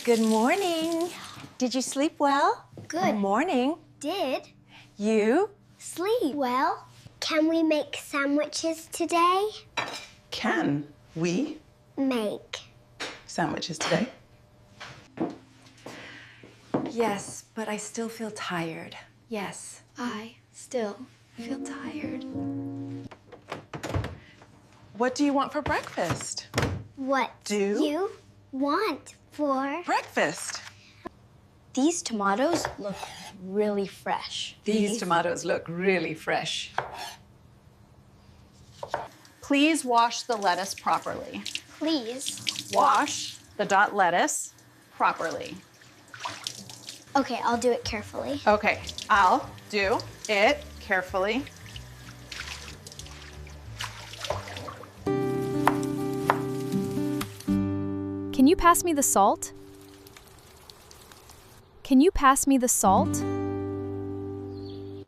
Good morning. Did you sleep well? Good. Morning. Did You? sleep well? Can we make sandwiches today? Can we Make. sandwiches today? Yes, but I still feel tired. Yes. I still feel tired. What do you want for breakfast? What Do you want for... Breakfast. These tomatoes look really fresh. These tomatoes look really fresh. Please wash the lettuce properly. Please. Wash the dot lettuce properly. Okay, I'll do it carefully. Okay, I'll do it carefully. Can you pass me the salt? Can you pass me the salt?